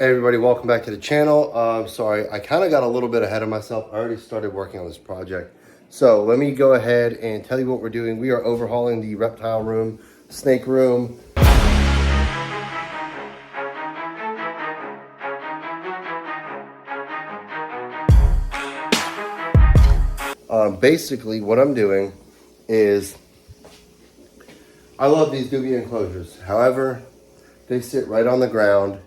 Hey everybody, welcome back to the channel. Sorry, I kind of got a little bit ahead of myself. I already started working on this project. So let me go ahead and tell you what we're doing. We are overhauling the reptile room, snake room. Basically what I'm doing is, I love these dubia enclosures. However, they sit right on the ground.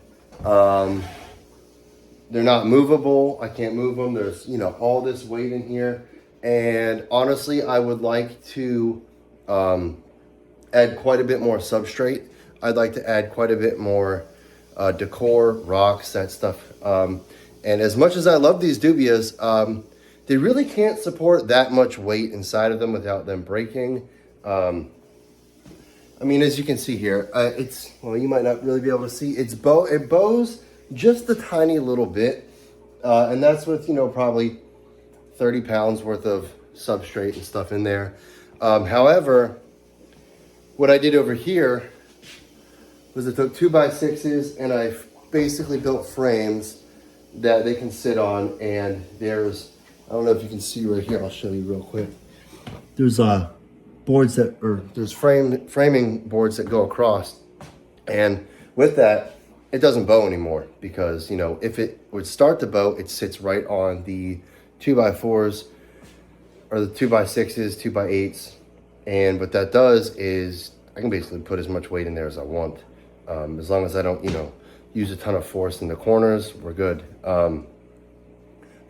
They're not movable. I can't move them. There's, all this weight in here. And honestly, I would like to add quite a bit more substrate. I'd like to add quite a bit more decor, rocks, that stuff. And as much as I love these dubias, they really can't support that much weight inside of them without them breaking. I mean, as you can see here, well, you might not really be able to see. It bows just a tiny little bit. And that's with, probably 30 pounds worth of substrate and stuff in there. However, what I did over here was I took 2x6s and I basically built frames that they can sit on. And there's, I don't know if you can see right here, I'll show you real quick. There's boards there's framing boards that go across. And with that, it doesn't bow anymore because, if it would start to bow, it sits right on the 2x4s or the 2x6s, 2x8s. And what that does is I can basically put as much weight in there as I want. As long as I don't, use a ton of force in the corners, we're good. So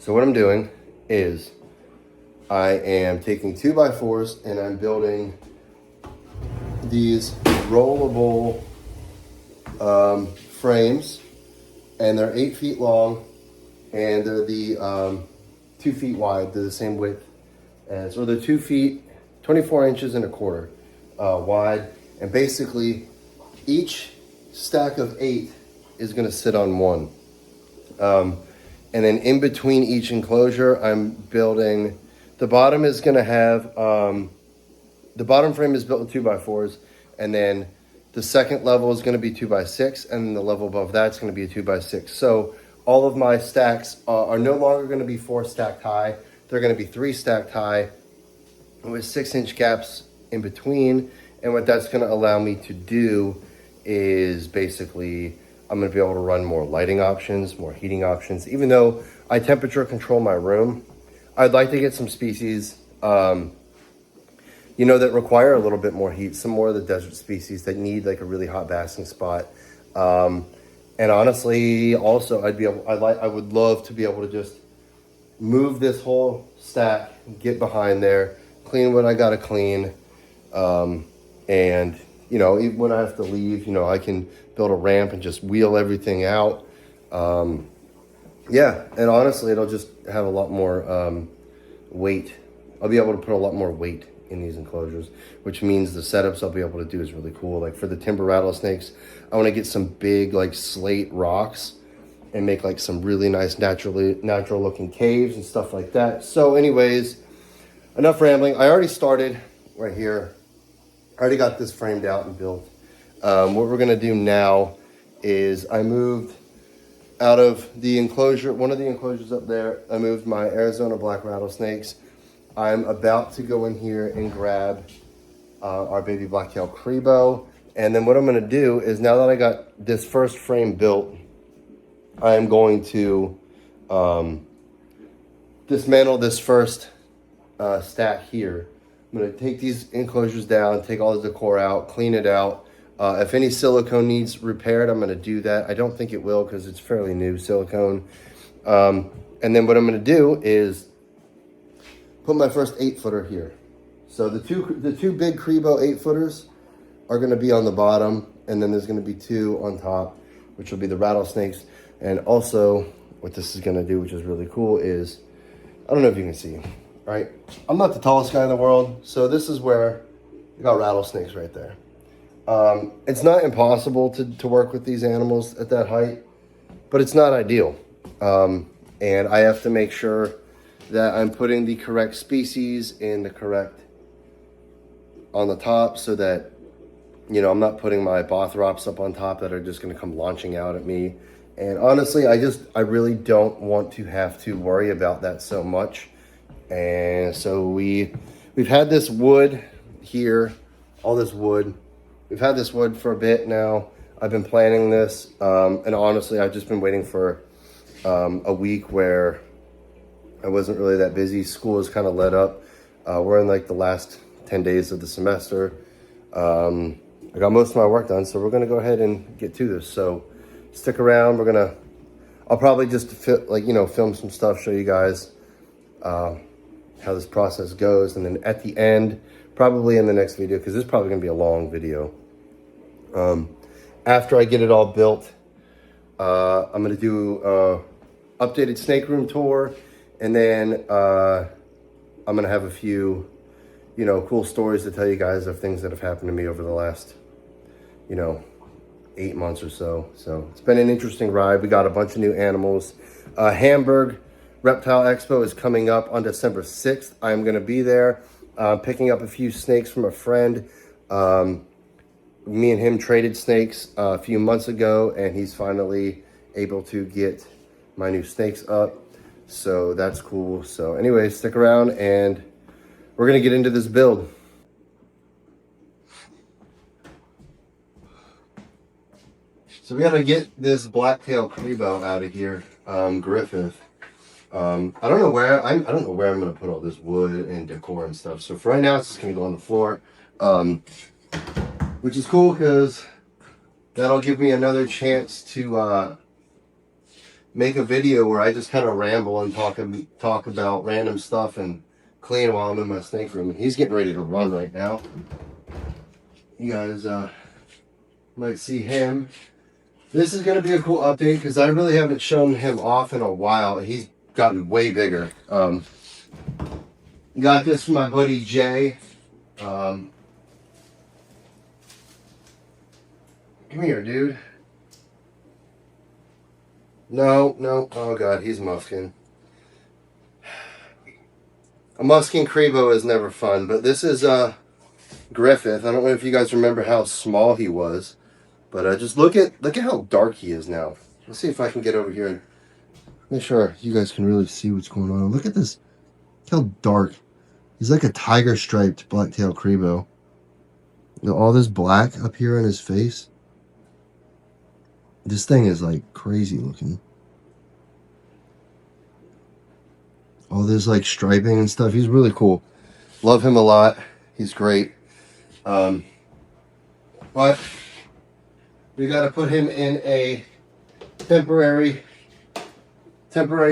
what I'm doing is I am taking 2x4s and I'm building these rollable frames, and they're 8 feet long and they're the 2 feet wide. They're the same width as, or they're 2 feet, 24 inches and a quarter wide. And basically each stack of 8 is going to sit on one. And then in between each enclosure, I'm building, the bottom is going to have, the bottom frame is built with 2x4s, and then the second level is going to be 2x6, and then the level above that's going to be a 2x6. So all of my stacks are no longer going to be 4 stacked high. They're going to be 3 stacked high with 6-inch gaps in between. And what that's going to allow me to do is basically, I'm going to be able to run more lighting options, more heating options. Even though I temperature control my room, I'd like to get some species, that require a little bit more heat. Some more of the desert species that need like a really hot basking spot. And honestly, also I would love to be able to just move this whole stack, get behind there, clean what I gotta clean. And even when I have to leave, I can build a ramp and just wheel everything out. Yeah, and honestly, it'll just have a lot more weight. I'll be able to put a lot more weight in these enclosures, which means the setups I'll be able to do is really cool. Like for the timber rattlesnakes, I want to get some big like slate rocks and make like some really nice natural looking caves and stuff like that. So anyways, enough rambling. I already started right here. I already got this framed out and built. What we're gonna do now is I moved out of the enclosure, one of the enclosures up there, I moved my Arizona black rattlesnakes. I'm about to go in here and grab our baby black-tailed Crebo. And then what I'm gonna do is, now that I got this first frame built, I'm going to dismantle this first stack here. I'm gonna take these enclosures down, take all the decor out, clean it out. If any silicone needs repaired, I'm gonna do that. I don't think it will because it's fairly new silicone. And then what I'm gonna do is put my first 8-footer here. So the two big Crebo 8-footers are gonna be on the bottom, and then there's gonna be 2 on top, which will be the rattlesnakes. And also what this is gonna do, which is really cool, is, I don't know if you can see, right? I'm not the tallest guy in the world, so this is where you got rattlesnakes right there. It's not impossible to work with these animals at that height, but it's not ideal. And I have to make sure that I'm putting the correct species in the correct on the top, so that I'm not putting my Bothrops up on top that are just going to come launching out at me And honestly, I really don't want to have to worry about that so much. And so we've had this wood here, all this wood. We've had this wood for a bit now. I've been planning this, and honestly, I've just been waiting for a week where I wasn't really that busy. School is kind of let up. We're in like the last 10 days of the semester. I got most of my work done, so we're gonna go ahead and get to this. So stick around. I'll probably just film some stuff, show you guys how this process goes, and then at the end, probably in the next video, because this is probably gonna be a long video. After I get it all built, I'm gonna do a updated snake room tour, and then I'm gonna have a few, cool stories to tell you guys of things that have happened to me over the last, 8 months or so. So it's been an interesting ride. We got a bunch of new animals. Hamburg Reptile Expo is coming up on December 6th. I'm gonna be there, picking up a few snakes from a friend. Me and him traded snakes a few months ago, and he's finally able to get my new snakes up. So that's cool. So anyway, stick around and we're gonna get into this build. So we gotta get this black-tailed Crebo out of here, Griffith. I don't know where I'm gonna put all this wood and decor and stuff. So for right now, it's just gonna go on the floor, which is cool because that'll give me another chance to make a video where I just kind of ramble and talk about random stuff and clean while I'm in my snake room. And he's getting ready to run right now. You guys might see him. This is going to be a cool update because I really haven't shown him off in a while. He's gotten way bigger. Got this from my buddy Jay. Come here, dude. No. Oh God, he's musking. A musking Crebo is never fun, but this is Griffith. I don't know if you guys remember how small he was, but just look at how dark he is now. Let's see if I can get over here and make sure you guys can really see what's going on. Look at this. Look how dark. He's like a tiger striped black-tailed Crebo. All this black up here on his face. This thing is like crazy looking. All this like striping and stuff. He's really cool. Love him a lot. He's great. But we got to put him in a temporary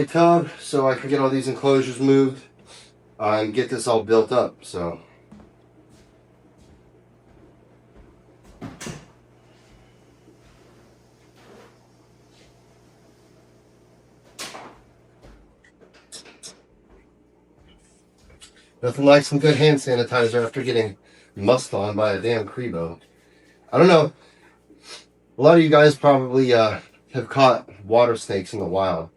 tub so I can get all these enclosures moved and get this all built up. So nothing like some good hand sanitizer after getting musked on by a damn Crebo. I don't know. A lot of you guys probably have caught water snakes in the wild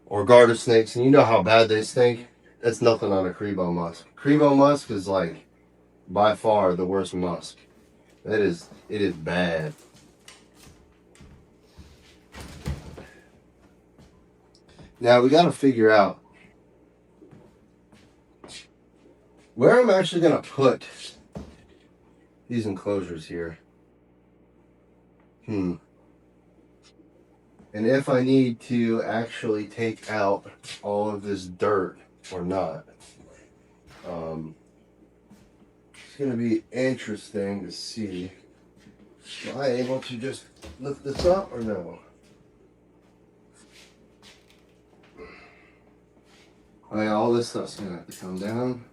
or garter snakes, and you know how bad they stink. That's nothing on a Crebo musk. Crebo musk is like by far the worst musk. It is bad. Now we got to figure out where I'm actually going to put these enclosures here. And if I need to actually take out all of this dirt or not. It's going to be interesting to see. Am I able to just lift this up or no? Oh yeah, all this stuff's going to have to come down.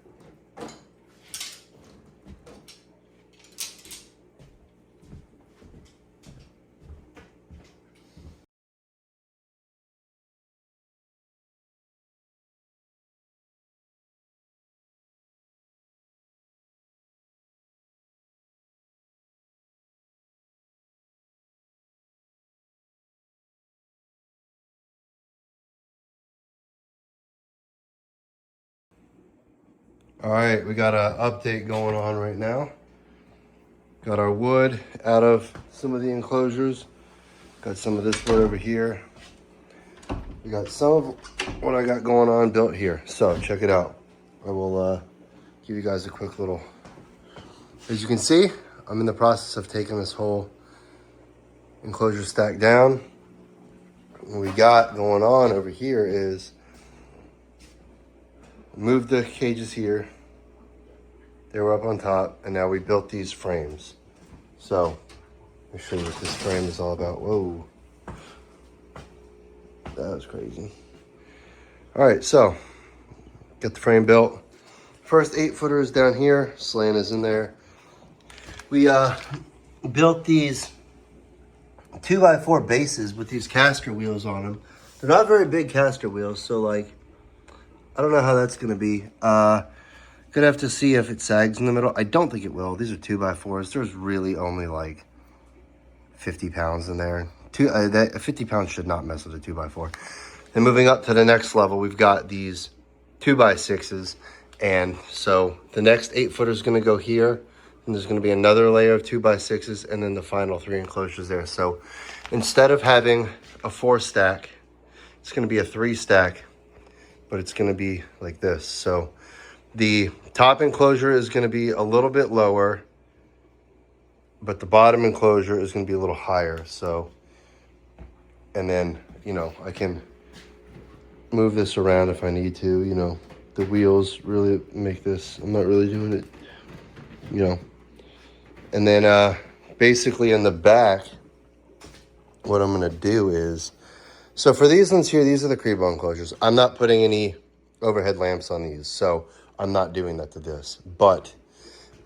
All right, we got an update going on right now. Got our wood out of some of the enclosures. Got some of this wood over here. We got some of what I got going on built here. So check it out. I will give you guys a quick little. As you can see, I'm in the process of taking this whole enclosure stack down. What we got going on over here is move the cages here. They were up on top, and now we built these frames. So let me show you what this frame is all about. Whoa. That was crazy. All right, so get the frame built. First 8-footer is down here. Slant is in there. We built these 2x4 bases with these caster wheels on them. They're not very big caster wheels, so like, I don't know how that's gonna be. Gonna have to see if it sags in the middle. I don't think it will. These are 2x4s. There's really only like 50 pounds in there. 50 pounds should not mess with a 2x4. Then moving up to the next level, we've got these 2x6s. And so the next 8-footer is gonna go here. And there's gonna be another layer of 2x6s and then the final 3 enclosures there. So instead of having a 4 stack, it's gonna be a 3 stack, but it's gonna be like this. So the top enclosure is gonna be a little bit lower, but the bottom enclosure is gonna be a little higher. So, and then, you know, I can move this around if I need to, you know. The wheels really make this, I'm not really doing it, you know. And then basically in the back, what I'm gonna do is, so for these ones here, these are the Crebo enclosures. I'm not putting any overhead lamps on these, so I'm not doing that to this. But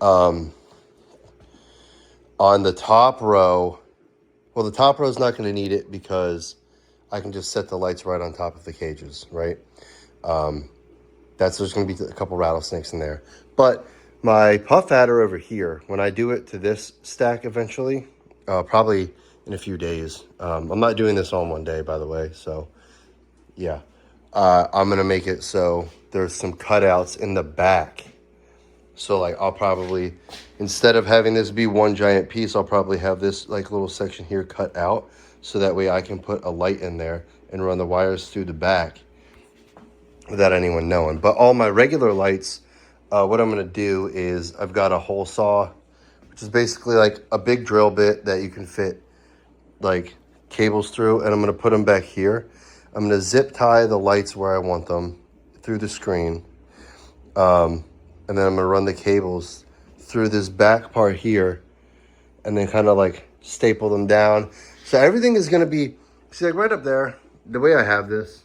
on the top row, well, the top row is not gonna need it because I can just set the lights right on top of the cages, right? There's gonna be a couple rattlesnakes in there. But my puff adder over here, when I do it to this stack eventually, probably in a few days. I'm not doing this all in one day, by the way, so yeah. I'm gonna make it so there's some cutouts in the back. So like I'll probably, instead of having this be one giant piece, I'll probably have this like little section here cut out so that way I can put a light in there and run the wires through the back without anyone knowing. But all my regular lights, what I'm gonna do is I've got a hole saw, which is basically like a big drill bit that you can fit like cables through, and I'm gonna put them back here. I'm gonna zip tie the lights where I want them through the screen. And then I'm gonna run the cables through this back part here and then kind of like staple them down. So everything is gonna be, see like right up there, the way I have this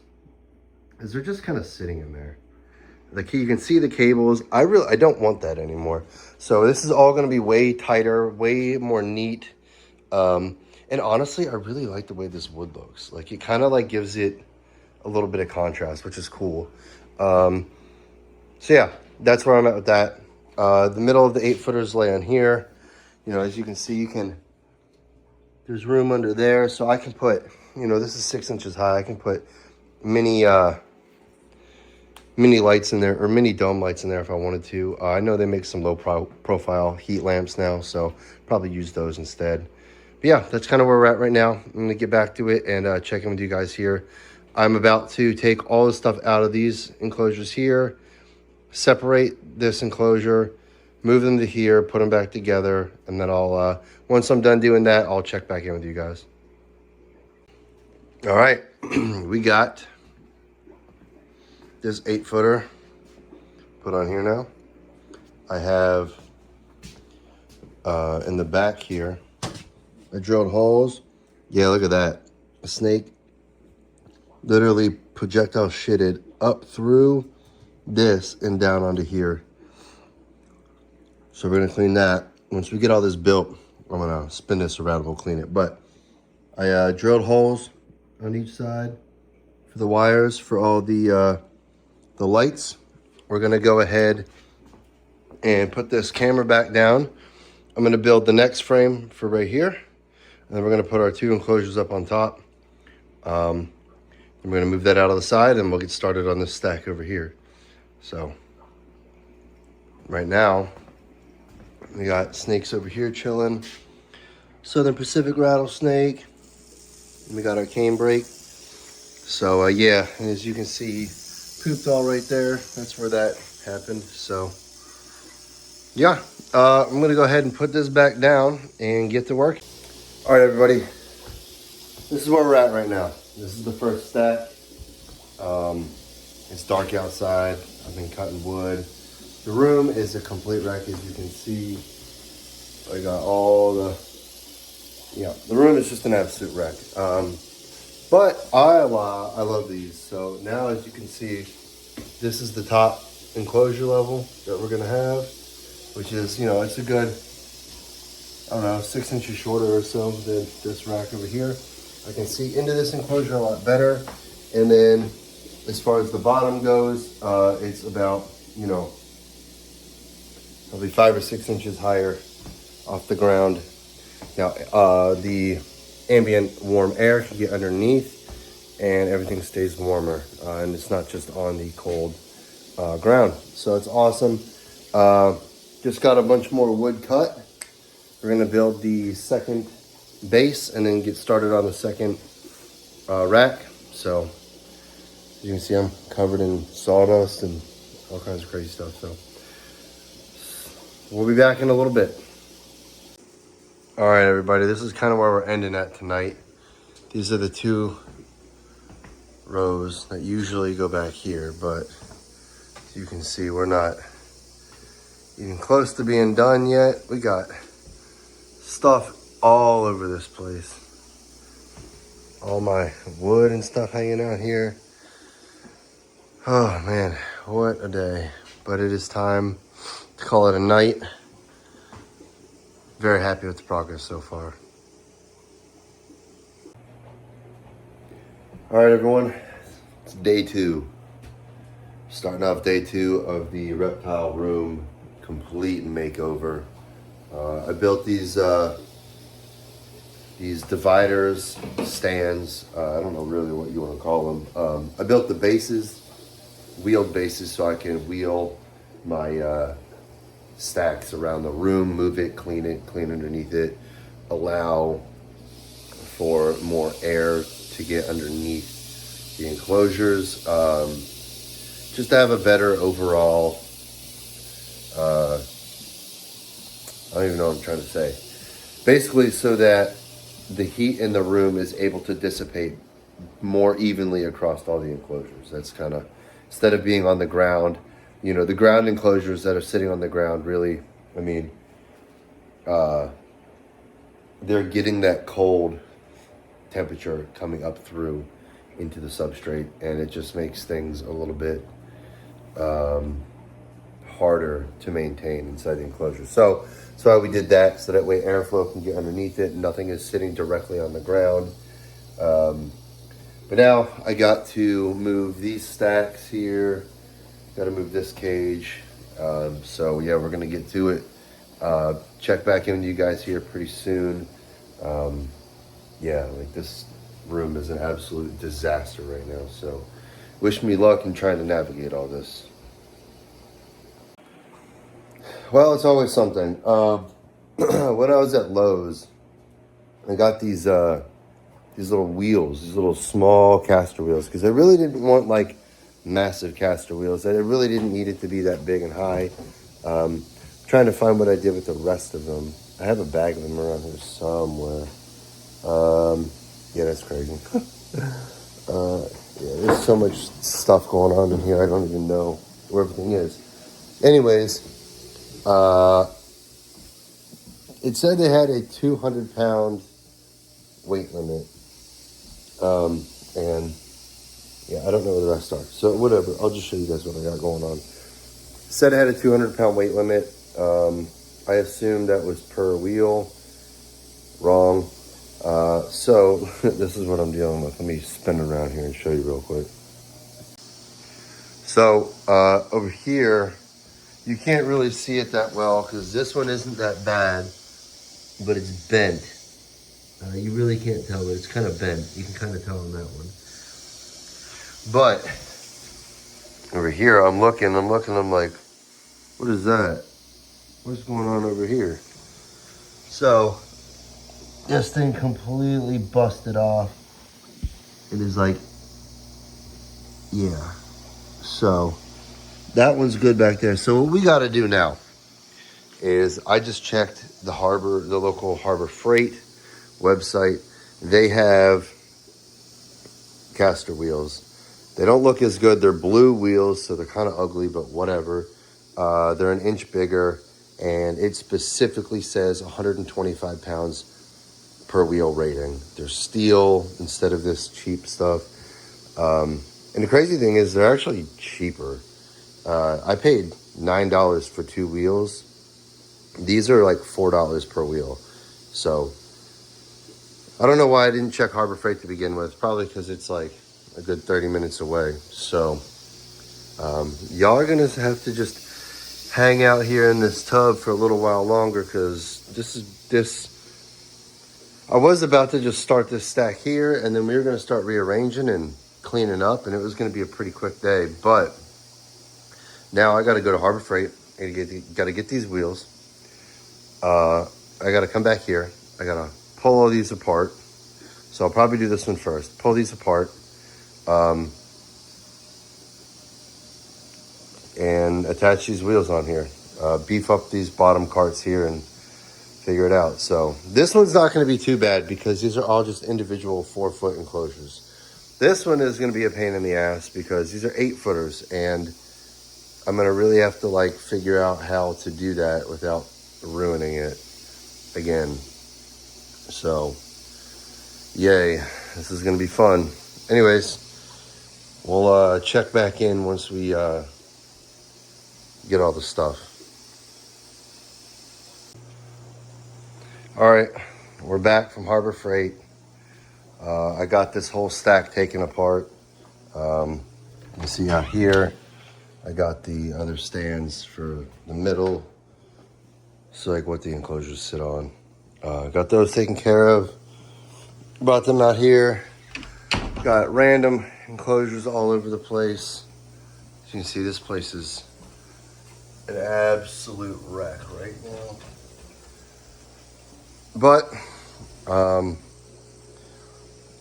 is they're just kind of sitting in there. Like you can see the cables. I don't want that anymore. So this is all gonna be way tighter, way more neat. And honestly, I really like the way this wood looks. Like it kind of like gives it a little bit of contrast, which is cool. So yeah, that's where I'm at with that. The middle of the 8-footers lay on here. You know, as you can see, there's room under there. So I can put, you know, this is 6 inches high. I can put mini lights in there, or mini dome lights in there if I wanted to. I know they make some low profile heat lamps now, so probably use those instead. But yeah, that's kind of where we're at right now. I'm gonna get back to it and check in with you guys here. I'm about to take all the stuff out of these enclosures here, separate this enclosure, move them to here, put them back together, and then I'll, once I'm done doing that, I'll check back in with you guys. All right, we got this 8-footer put on here now. I have, in the back here, I drilled holes. Yeah, look at that. A snake literally projectile shitted up through this and down onto here. So we're gonna clean that. Once we get all this built, I'm gonna spin this around and we'll clean it. But I drilled holes on each side for the wires for all the lights. We're gonna go ahead and put this camera back down. I'm gonna build the next frame for right here. And then we're gonna put our 2 enclosures up on top. And we're gonna move that out of the side and we'll get started on this stack over here. So right now, we got snakes over here chilling. Southern Pacific rattlesnake. And we got our cane brake. So yeah, and as you can see, pooped all right there. That's where that happened. So yeah, I'm gonna go ahead and put this back down and get to work. All right, everybody, this is where we're at right now. This is the first stack. It's dark outside. I've been cutting wood. The room is a complete wreck, as you can see. I got all the room is just an absolute wreck. But I love these. So now, as you can see, this is the top enclosure level that we're gonna have, which is, it's a good, I don't know, 6 inches shorter or so than this rack over here. I can see into this enclosure a lot better. And then as far as the bottom goes, it's about, probably 5 or 6 inches higher off the ground. Now, the ambient warm air can get underneath and everything stays warmer. And it's not just on the cold ground. So it's awesome. Just got a bunch more wood cut. We're gonna build the second base and then get started on the second rack. So as you can see, I'm covered in sawdust and all kinds of crazy stuff. So we'll be back in a little bit. All right, everybody, this is kind of where we're ending at tonight. These are the 2 rows that usually go back here, but as you can see, we're not even close to being done yet. We got stuff all over this place. All my wood and stuff hanging out here. Oh man, what a day. But it is time to call it a night. Very happy with the progress so far. All right, everyone, it's day 2. Starting off day 2 of the Reptile room complete makeover. I built these dividers, stands. I don't know really what you want to call them. I built the bases, wheeled bases, so I can wheel my stacks around the room, move it, clean underneath it, allow for more air to get underneath the enclosures, just to have a better overall, I don't even know what I'm trying to say. Basically, so that the heat in the room is able to dissipate more evenly across all the enclosures. That's kind of, instead of being on the ground, the ground enclosures that are sitting on the ground really, they're getting that cold temperature coming up through into the substrate, and it just makes things a little bit harder to maintain inside the enclosure. So that's why we did that, so that way airflow can get underneath it and nothing is sitting directly on the ground. But now I got to move these stacks here. Got to move this cage. So yeah, we're gonna get to it. Check back in with you guys here pretty soon. Yeah, like this room is an absolute disaster right now. So wish me luck in trying to navigate all this. Well, it's always something. When I was at Lowe's, I got these little wheels, these little small caster wheels, because I really didn't want like massive caster wheels. I really didn't need it to be that big and high. Trying to find what I did with the rest of them. I have a bag of them around here somewhere. Yeah, that's crazy. Yeah, there's so much stuff going on in here. I don't even know where everything is. Anyways, it said they had a 200-pound weight limit. And yeah, I don't know what the rest are. So whatever, I'll just show you guys what I got going on. Said it had a 200-pound weight limit. I assumed that was per wheel. Wrong. So this is what I'm dealing with. Let me spin around here and show you real quick. So over here, you can't really see it that well because this one isn't that bad, but it's bent. You really can't tell, but it's kind of bent. You can kind of tell on that one. But over here, I'm looking, I'm like, what is that? What's going on over here? So this thing completely busted off It is like, yeah. So that one's good back there. So what we got to do now is I just checked the local Harbor Freight website. They have caster wheels. They don't look as good. They're blue wheels, so they're kind of ugly, but whatever. They're an inch bigger, and it specifically says 125 pounds per wheel rating. They're steel instead of this cheap stuff. And the crazy thing is they're actually cheaper. I paid $9 for 2 wheels. These are like $4 per wheel. So I don't know why I didn't check Harbor Freight to begin with. Probably because it's like a good 30 minutes away. So y'all are going to have to just hang out here in this tub for a little while longer, because I was about to just start this stack here, and then we were going to start rearranging and cleaning up, and it was going to be a pretty quick day. But now I got to go to Harbor Freight. I got to get these wheels. I got to come back here. I got to pull all these apart. So I'll probably do this one first. Pull these apart. And attach these wheels on here. Beef up these bottom carts here and figure it out. So this one's not going to be too bad because these are all just individual 4-foot enclosures. This one is going to be a pain in the ass because these are 8-footers, and I'm going to really have to like figure out how to do that without ruining it again. So yay, this is going to be fun. Anyways, we'll check back in once we get all the stuff. All right, we're back from Harbor Freight. I got this whole stack taken apart. You see out here, I got the other stands for the middle, so like what the enclosures sit on. Got those taken care of. Brought them out here. Got random enclosures all over the place. As you can see, this place is an absolute wreck right now. But,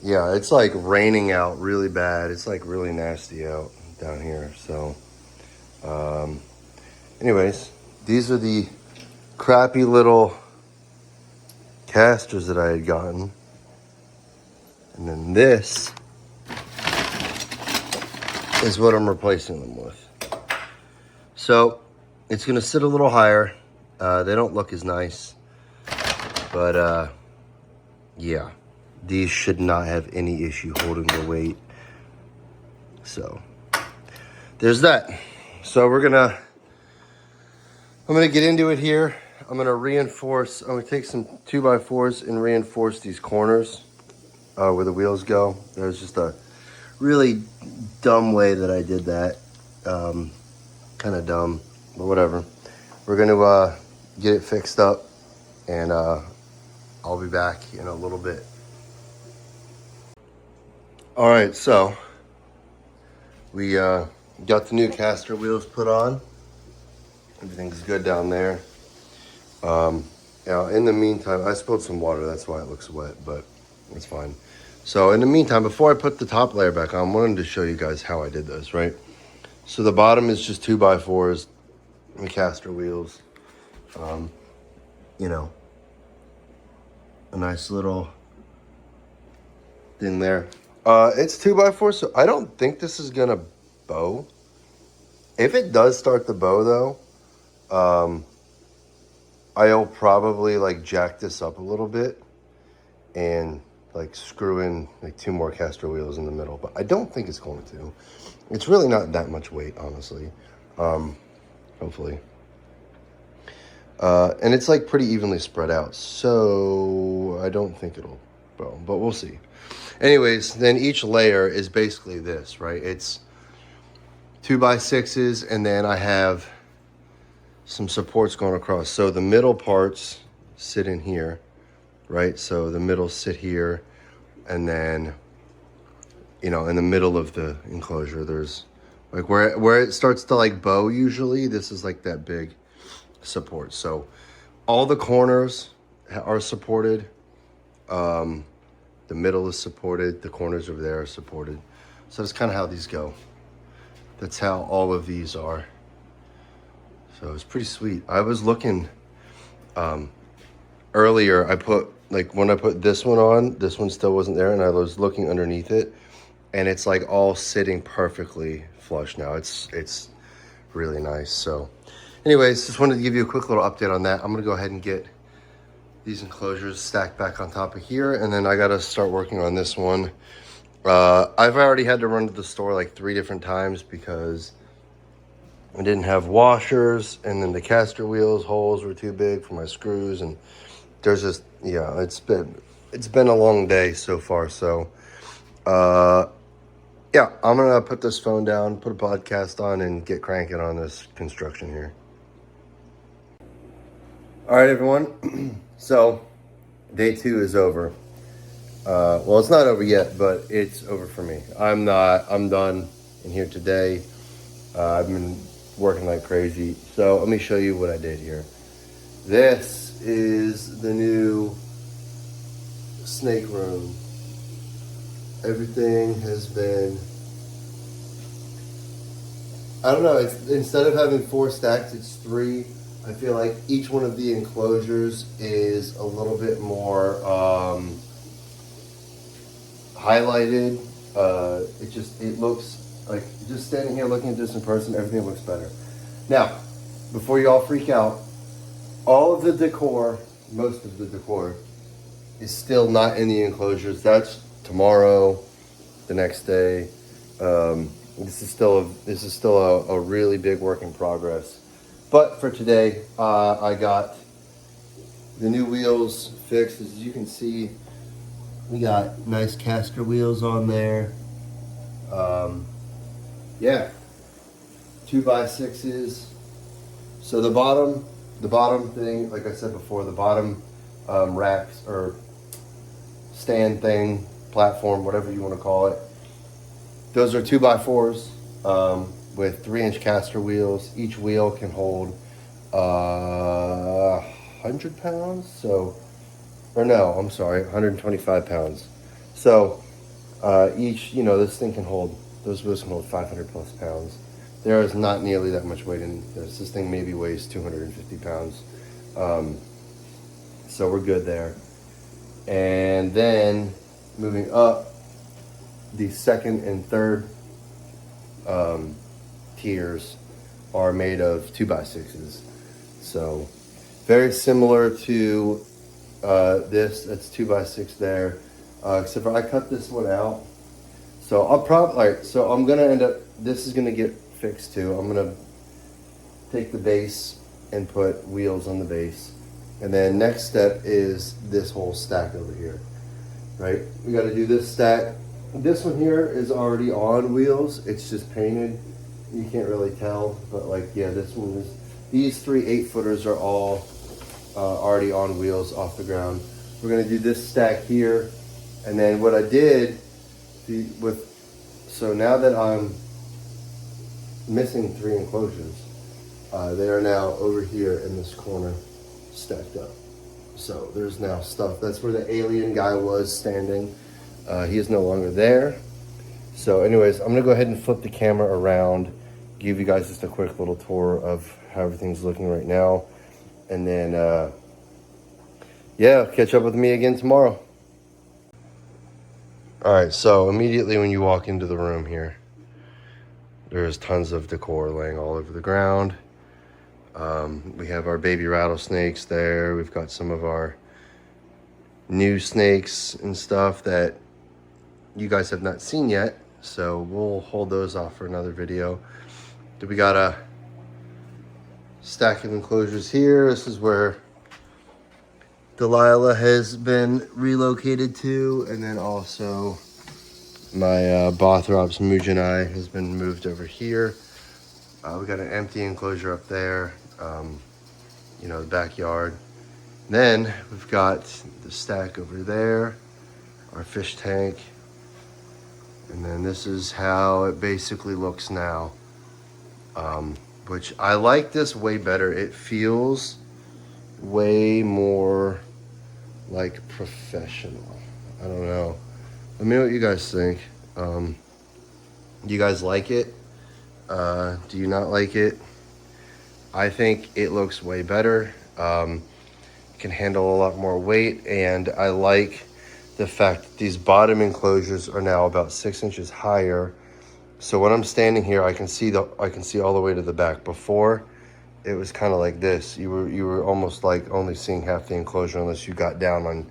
yeah, it's like raining out really bad. It's like really nasty out down here. So, anyways, these are the crappy little casters that I had gotten. And then this is what I'm replacing them with. So it's going to sit a little higher. They don't look as nice. But, yeah, these should not have any issue holding the weight. So there's that. So I'm going to get into it here. I'm going to take some 2x4s and reinforce these corners where the wheels go. There's just a really dumb way that I did that. Kind of dumb, but whatever. We're going to get it fixed up, and I'll be back in a little bit. All right, so we got the new caster wheels put on. Everything's good down there. Now, in the meantime, I spilled some water. That's why it looks wet, but it's fine. So in the meantime, before I put the top layer back on, I wanted to show you guys how I did this, right? So the bottom is just 2x4s and caster wheels. You know, a nice little thing there. It's 2x4, so I don't think this is gonna bow. If it does start to bow though, I'll probably like jack this up a little bit and like screw in like 2 more caster wheels in the middle, but I don't think it's going to. It's really not that much weight, honestly. Hopefully. And it's like pretty evenly spread out, so I don't think it'll bow, but we'll see. Anyways, then each layer is basically this, right? It's 2x6s, and then I have some supports going across. So the middle parts sit in here, right? So the middle sit here, and then, you know, in the middle of the enclosure, there's like where it starts to like bow usually, this is like that big support. So all the corners are supported. The middle is supported. The corners over there are supported. So that's kind of how these go. That's how all of these are. So it's pretty sweet. I was looking earlier, I put, like when I put this one on, this one still wasn't there, and I was looking underneath it, and it's like all sitting perfectly flush now. It's really nice. So anyways, just wanted to give you a quick little update on that. I'm gonna go ahead and get these enclosures stacked back on top of here, and then I gotta start working on this one. I've already had to run to the store like 3 different times because I didn't have washers, and then the caster wheels holes were too big for my screws, and there's just, yeah, it's been a long day so far. So yeah, I'm gonna put this phone down, put a podcast on, and get cranking on this construction here. All right, everyone. So day 2 is over. Well, it's not over yet, but it's over for me. I'm done in here today. I've been working like crazy. So let me show you what I did here. This is the new snake room. Everything has been, I don't know, it's, instead of having 4 stacks, it's 3. I feel like each one of the enclosures is a little bit more highlighted. It looks like, just standing here looking at this in person, everything looks better. Now, before you all freak out, all of the decor, most of the decor, is still not in the enclosures. That's tomorrow, the next day. This is still a really big work in progress. But for today, I got the new wheels fixed. As you can see, we got nice caster wheels on there. Yeah, 2x6s. So the bottom thing, like I said before, the bottom racks or stand thing, platform, whatever you want to call it. Those are 2x4s with 3-inch caster wheels. Each wheel can hold 100 pounds. So, or no, I'm sorry, 125 pounds. So each, this thing can hold, those wheels can hold 500 plus pounds. There is not nearly that much weight in this. This thing maybe weighs 250 pounds. So we're good there. And then moving up, the second and third tiers are made of 2x6s. So very similar to this. That's 2x6 there. Except for I cut this one out. So I'm gonna end up, this is gonna get fixed too. I'm gonna take the base and put wheels on the base. And then next step is this whole stack over here, right? We gotta do this stack. This one here is already on wheels. It's just painted. You can't really tell, but like, yeah, this one is, these 3 8-footers are all already on wheels off the ground. We're gonna do this stack here. And then what I did so now that I'm missing 3 enclosures, they are now over here in this corner stacked up. So there's now stuff. That's where the alien guy was standing. He is no longer there. So anyways, I'm gonna go ahead and flip the camera around, give you guys just a quick little tour of how everything's looking right now. And then, yeah, catch up with me again tomorrow. All right, so immediately when you walk into the room here, there's tons of decor laying all over the ground. We have our baby rattlesnakes there. We've got some of our new snakes and stuff that you guys have not seen yet, so we'll hold those off for another video. We got a stack of enclosures here. This is where Delilah has been relocated to, and then also my Bothrops Mujinai has been moved over here. We got an empty enclosure up there, the backyard. Then we've got the stack over there, our fish tank, and then this is how it basically looks now, which I like this way better. It feels way more like professional. I don't know. Let me know what you guys think. Do you guys like it? Do you not like it? I think it looks way better. Can handle a lot more weight, and I like the fact that these bottom enclosures are now about 6 inches higher. So when I'm standing here, I can see all the way to the back. Before, it was kind of like this. You were almost like only seeing half the enclosure unless you got down on,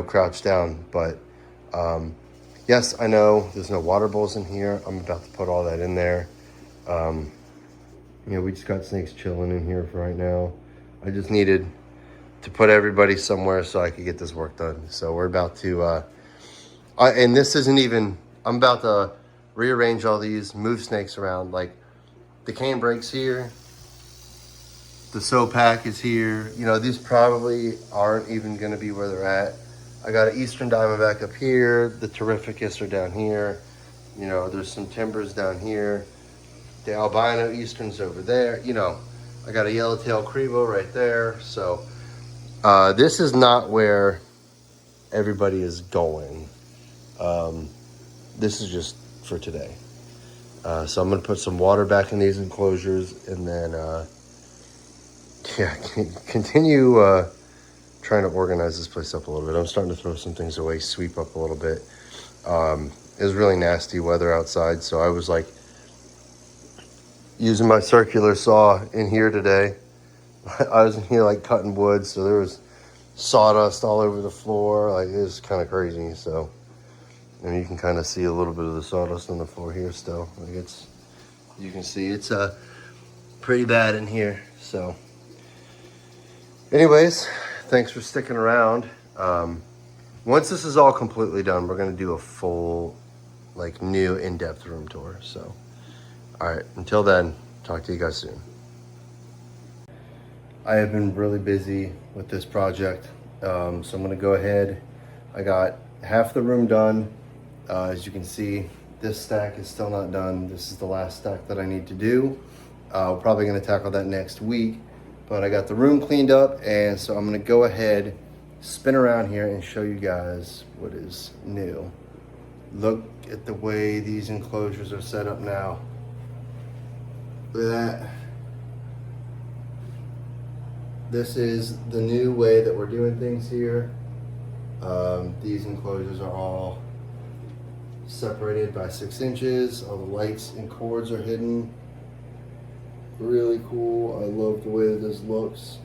crouched down. But yes, I know there's no water bowls in here. I'm about to put all that in there. We just got snakes chilling in here for right now. I just needed to put everybody somewhere so I could get this work done. So we're about to, and this isn't even, I'm about to rearrange all these, move snakes around. Like the cane breaks here, the soap pack is here. These probably aren't even gonna be where they're at. I got an Eastern Diamondback up here, the Terrificus are down here. There's some timbers down here. The albino Easterns over there. I got a yellowtail Crebo right there. So this is not where everybody is going. This is just for today. So I'm gonna put some water back in these enclosures, and then continue trying to organize this place up a little bit. I'm starting to throw some things away, sweep up a little bit. It was really nasty weather outside, so I was like using my circular saw in here today. I was in here like cutting wood, so there was sawdust all over the floor. Like, it was kind of crazy. So, and you can kind of see a little bit of the sawdust on the floor here still. Like, you can see it's pretty bad in here. So anyways, thanks for sticking around. Once this is all completely done, we're gonna do a full, like, new in-depth room tour. So all right, until then, talk to you guys soon. I have been really busy with this project, so I'm gonna go ahead. I got half the room done. As you can see, this stack is still not done. This is the last stack that I need to do. We're probably gonna tackle that next week, but I got the room cleaned up, and so I'm gonna go ahead, spin around here and show you guys what is new. Look at the way these enclosures are set up now. Look at that. This is the new way that we're doing things here. These enclosures are all separated by 6 inches. All the lights and cords are hidden. Really cool. I love the way that this looks.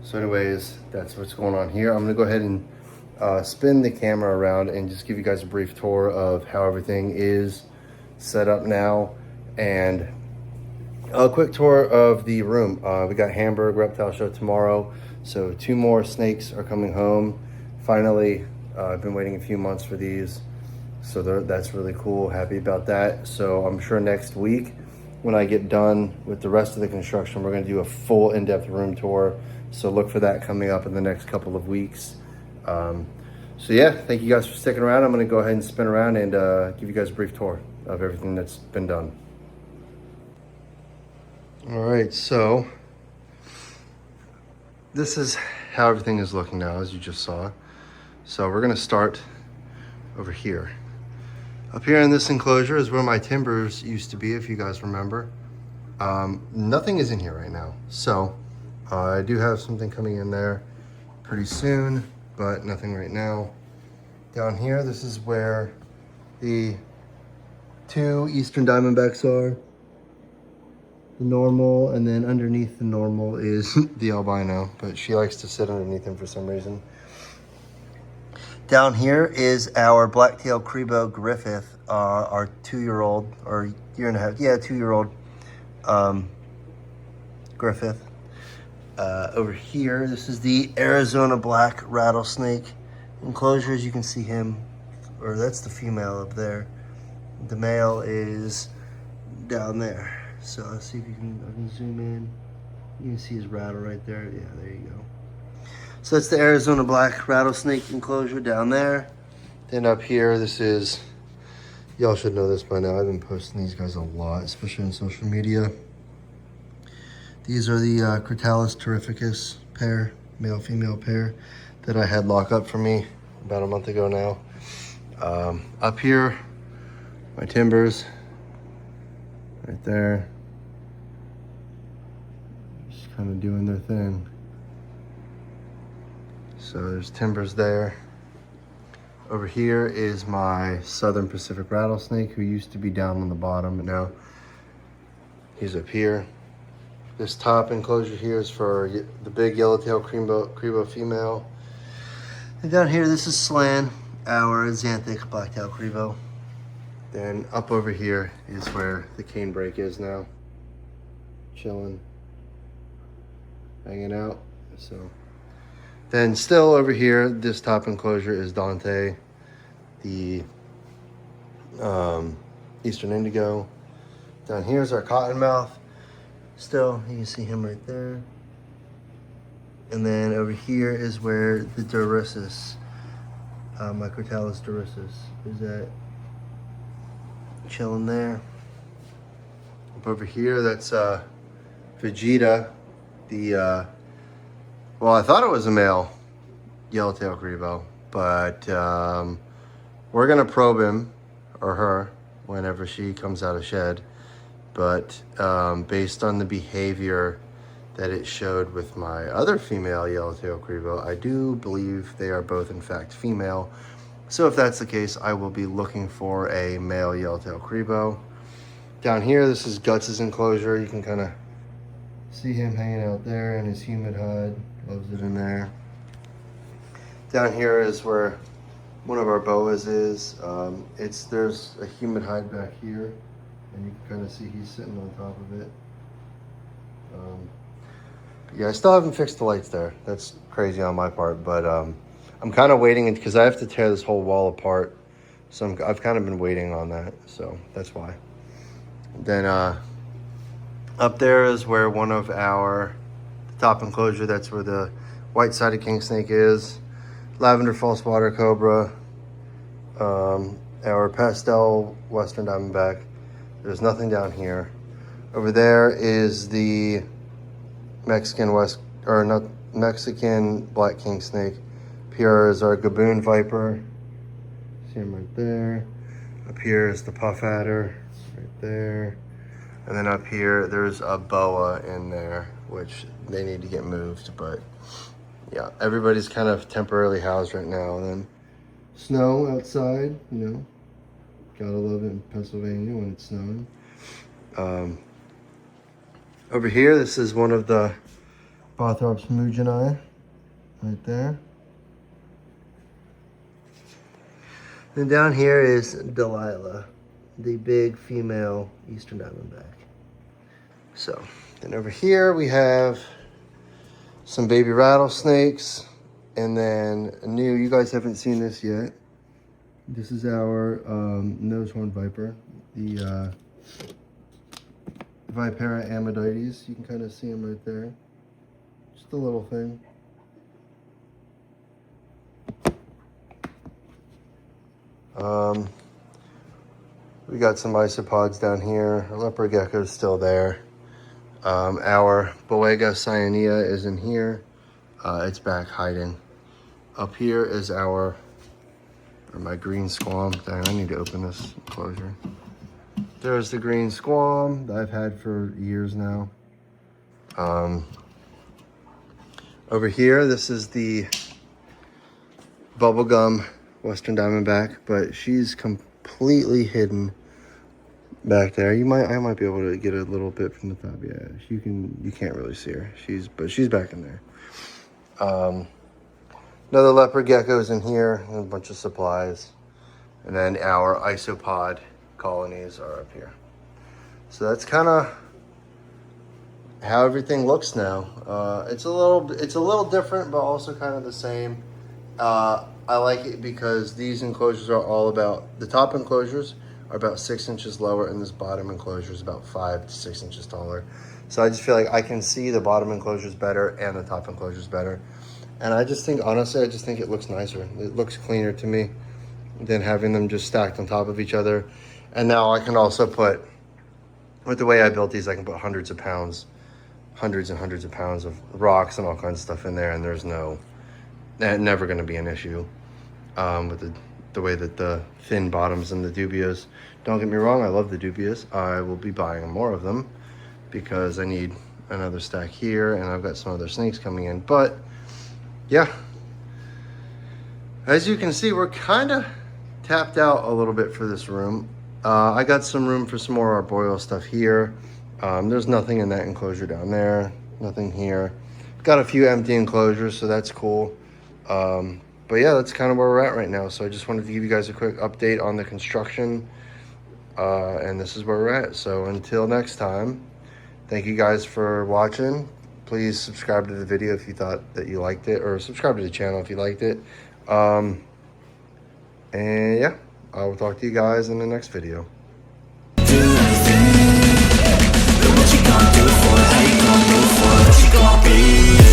So anyways, that's what's going on here. I'm gonna go ahead and spin the camera around and just give you guys a brief tour of how everything is set up now, and a quick tour of the room. We got Hamburg Reptile show tomorrow, so 2 more snakes are coming home. Finally, I've been waiting a few months for these, so that's really cool. Happy about that. So I'm sure next week, when I get done with the rest of the construction, we're gonna do a full in-depth room tour. So look for that coming up in the next couple of weeks. So yeah, thank you guys for sticking around. I'm gonna go ahead and spin around and give you guys a brief tour of everything that's been done. All right, so this is how everything is looking now, as you just saw. So we're gonna start over here. Up here in this enclosure is where my timbers used to be, if you guys remember. Nothing is in here right now. So I do have something coming in there pretty soon, but nothing right now. Down here, this is where the 2 Eastern Diamondbacks are. The normal, and then underneath the normal is the albino, but she likes to sit underneath him for some reason. Down here is our black-tailed Crebo Griffith, our 2-year-old, or 2-year-old Griffith. Over here, this is the Arizona Black Rattlesnake enclosure. As you can see him, or that's the female up there. The male is down there. So let's see if I can zoom in. You can see his rattle right there. Yeah, there you go. So that's the Arizona Black Rattlesnake enclosure down there. Then up here, this is, y'all should know this by now. I've been posting these guys a lot, especially on social media. These are the Critalis terrificus pair, male-female pair. that I had lock up for me about a month ago now. Up here, my timbers, right there, just kind of doing their thing. So there's timbers there. Over here is my Southern Pacific rattlesnake, who used to be down on the bottom, but now he's up here. This top enclosure here is for the big yellowtail Crebo female. And down here, this is Slan, our xanthic black-tailed Crebo. Then up over here is where the cane brake is now. Chilling, hanging out. So then still over here, this top enclosure is Dante, the Eastern Indigo. Down here is our cottonmouth. Still, you can see him right there. And then over here is where the Dorissus, Microtalis Dorissus, is at. Chilling there. Up over here, that's Vegeta, the well, I thought it was a male yellowtail Crebo, but we're gonna probe him or her whenever she comes out of shed. But based on the behavior that it showed with my other female yellowtail Crebo, I do believe they are both in fact female. So if that's the case, I will be looking for a male yellowtail Crebo. Down here, this is Guts' enclosure. You can kind of see him hanging out there in his humid hide. Loves it in there. Down here is where one of our boas is. There's a humid hide back here, and you can kind of see he's sitting on top of it. Yeah, I still haven't fixed the lights there. That's crazy on my part, but I'm kind of waiting because I have to tear this whole wall apart. So I've kind of been waiting on that, so that's why. Then up there is where one of our top enclosure, that's where the white-sided king snake is. Lavender false water cobra, our pastel western diamondback. There's nothing down here. Over there is the Mexican black king snake. Up here is our Gaboon viper. See him right there. Up here is the puff adder, right there. And then up here, there's a boa in there, which they need to get moved. But yeah, everybody's kind of temporarily housed right now. And then snow outside, you know, gotta love it in Pennsylvania when it's snowing. Over here, this is one of the Bothrops Mugini, right there. Then down here is Delilah, the big female Eastern Diamondback. So, then over here we have some baby rattlesnakes, and then you guys haven't seen this yet. This is our nosehorn viper, the Vipera amidoides. You can kind of see him right there. Just a little thing. We got some isopods down here. Our leopard gecko is still there. Our Boega cyanea is in here. It's back hiding. Up here is my green squam. Dang, I need to open this enclosure. There's the green squam that I've had for years now. Over here, this is the bubblegum Western Diamondback, but she's completely hidden back there. I might be able to get a little bit from the top. Yeah, you can't really see her. But she's back in there. Another leopard gecko's in here, and a bunch of supplies. And then our isopod colonies are up here. So that's kind of how everything looks now. It's a little different, but also kind of the same. I like it because these enclosures are all about, the top enclosures are about 6 inches lower, and this bottom enclosure is about 5 to 6 inches taller. So I just feel like I can see the bottom enclosures better and the top enclosures better. And I just think, honestly, it looks nicer. It looks cleaner to me than having them just stacked on top of each other. And now I can also put, with the way I built these, I can put hundreds and hundreds of pounds of rocks and all kinds of stuff in there, and there's no never going to be an issue with the way that the thin bottoms and the dubias. Don't get me wrong, I love the dubias. I will be buying more of them because I need another stack here, and I've got some other snakes coming in. But yeah, as you can see, we're kind of tapped out a little bit for this room. I got some room for some more arboreal stuff here. There's nothing in that enclosure down there, nothing here. Got a few empty enclosures, so that's cool. But yeah, that's kind of where we're at right now. So I just wanted to give you guys a quick update on the construction. And this is where we're at. So until next time, thank you guys for watching. Please subscribe to the video if you thought that you liked it, or subscribe to the channel if you liked it. And yeah, I will talk to you guys in the next video. What you gonna do for it? How you gonna move for it? What you gonna be?